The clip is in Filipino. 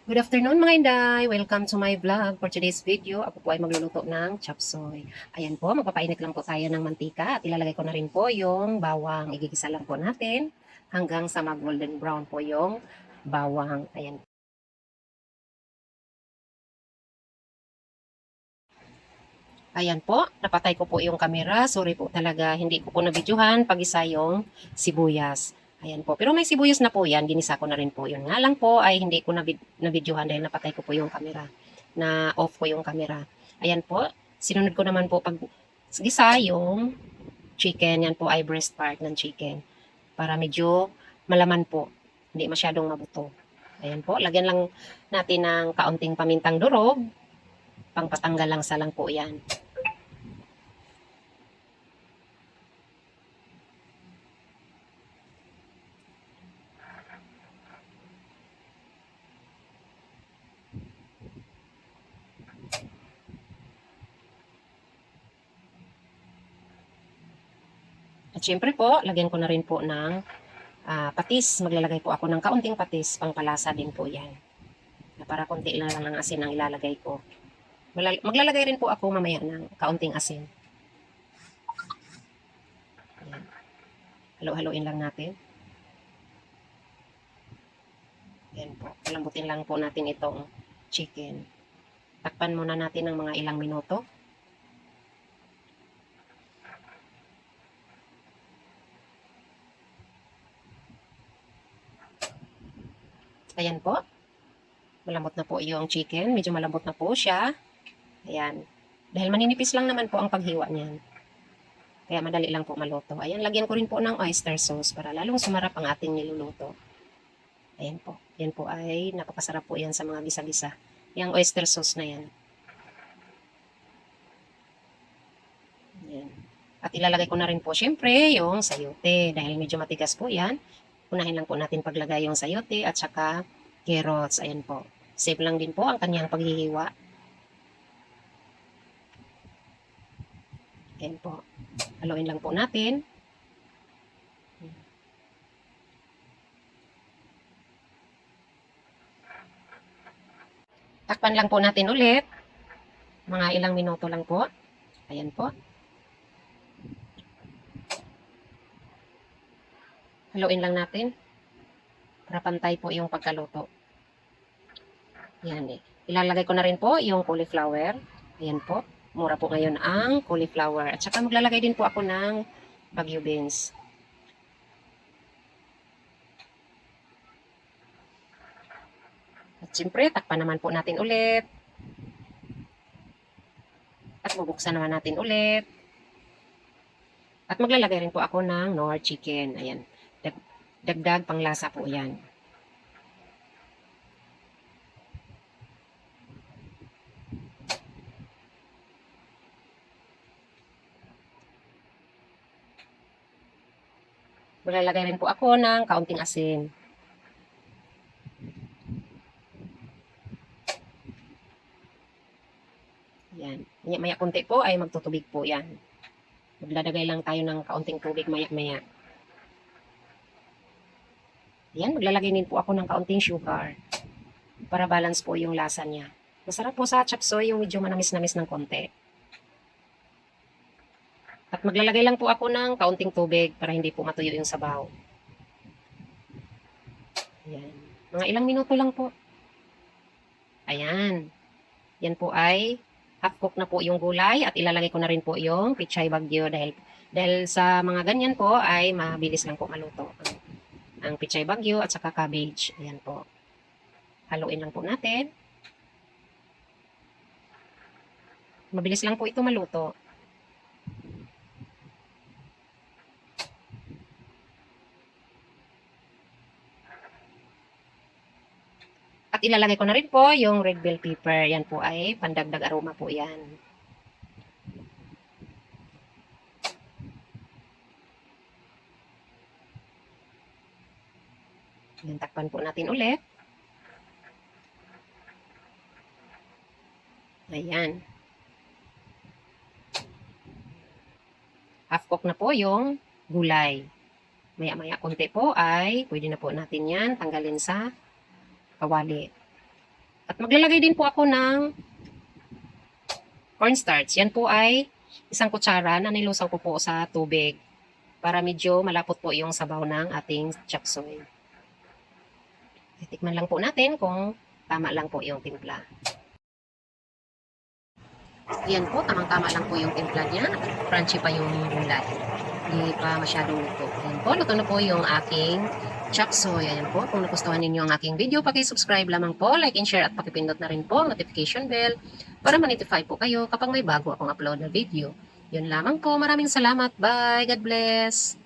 Good afternoon mga Inday! Welcome to my vlog. For today's video, ako po ay magluluto ng chop suey. Ayan po, magpapainit lang po tayo ng mantika at ilalagay ko na rin po yung bawang. Igigisa lang po natin hanggang sa mag-golden brown po yung bawang. Ayan. Ayan po, napatay ko po yung camera. Sorry po talaga, hindi ko po nabidyohan pag-isa yung sibuyas. Ayan po. Pero may sibuyas na po yan. Ginisa ko na rin po. Yun nga lang po ay hindi ko nabidyohan dahil napatay ko po yung camera. Na off ko yung camera. Ayan po. Sinunod ko naman po pag gisa yung chicken. Yan po ay breast part ng chicken. Para medyo malaman po. Hindi masyadong mabuto. Ayan po. Lagyan lang natin ng kaunting pamintang durog. Pangpatanggal lang sa lang po yan. At syempre po, lagyan ko na rin po ng patis. Maglalagay po ako ng kaunting patis. Pangpalasa din po yan. Para konti lang ng asin ang ilalagay ko. Maglalagay rin po ako mamaya ng kaunting asin. Ayan. Halo-haloin lang natin. Ayan po. Palambutin lang po natin itong chicken. Takpan muna natin ng mga ilang minuto. Ayan po. Malambot na po yung chicken. Medyo malambot na po siya. Ayan. Dahil maninipis lang naman po ang paghiwa niyan. Kaya madali lang po maluto. Ayan, lagyan ko rin po ng oyster sauce para lalong sumarap ang ating niluluto. Ayan po. Yan po ay napakasarap po yan sa mga gisa-gisa. Yung oyster sauce na yan. Ayan. At ilalagay ko na rin po syempre yung sayote. Dahil medyo matigas po yan. Unahin lang po natin paglagay yung sayote at saka carrots. Ayan po. Safe lang din po ang kanyang paghihiwa. Ayan po. Haluin lang po natin. Takpan lang po natin ulit. Mga ilang minuto lang po. Ayan po. Haluin lang natin. Para pantay po yung pagkaluto. Ayan eh. Ilalagay ko na rin po yung cauliflower. Ayan po. Mura po ngayon ang cauliflower. At saka maglalagay din po ako ng Baguio beans. At siyempre, takpan naman po natin ulit. At bubuksan naman natin ulit. At maglalagay rin po ako ng Knorr chicken. Ayan. Dagdag panglasa po yan. Maglalagay rin po ako ng kaunting asin. Yan. Maya-maya kunti po ay magtutubig po yan. Maglalagay lang tayo ng kaunting tubig maya-maya. Yan, maglalagay din po ako ng kaunting sugar. Para balance po yung lasa niya. Masarap po sa chop suey yung medyo manamis-namis ng konti. At maglalagay lang po ako ng kaunting tubig para hindi po matuyo yung sabaw. Ayan. Mga ilang minuto lang po. Ayan. Yan po ay half cook na po yung gulay at ilalagay ko na rin po yung pichay bagyo dahil sa mga ganyan po ay mabilis lang po maluto. Ang pichay bagyo at saka cabbage. Ayan po. Haluin lang po natin. Mabilis lang po ito maluto. At ilalagay ko na rin po yung red bell pepper. Yan po ay pandagdag aroma po yan. Yan, takpan po natin ulit. Ayan. Half cook na po yung gulay. Maya-maya konti po ay pwede na po natin yan tanggalin sa kawali. At maglalagay din po ako ng cornstarch. Yan po ay isang kutsara na nilusaw ko po sa tubig para medyo malapot po yung sabaw ng ating chop suey. Tikman lang po natin kung tama lang po yung timpla. Yan po, tamang-tama lang po yung timpla niya. Crunchy pa yung gulay. Hindi pa masyadong luto. Yan po, luto na po yung aking chop suey. Ayan po, kung nagustuhan ninyo ang aking video, paki-subscribe lamang po, like and share at pakipindot na rin po ang notification bell para ma-notify po kayo kapag may bago akong upload na video. Yun lamang po, maraming salamat. Bye, God bless!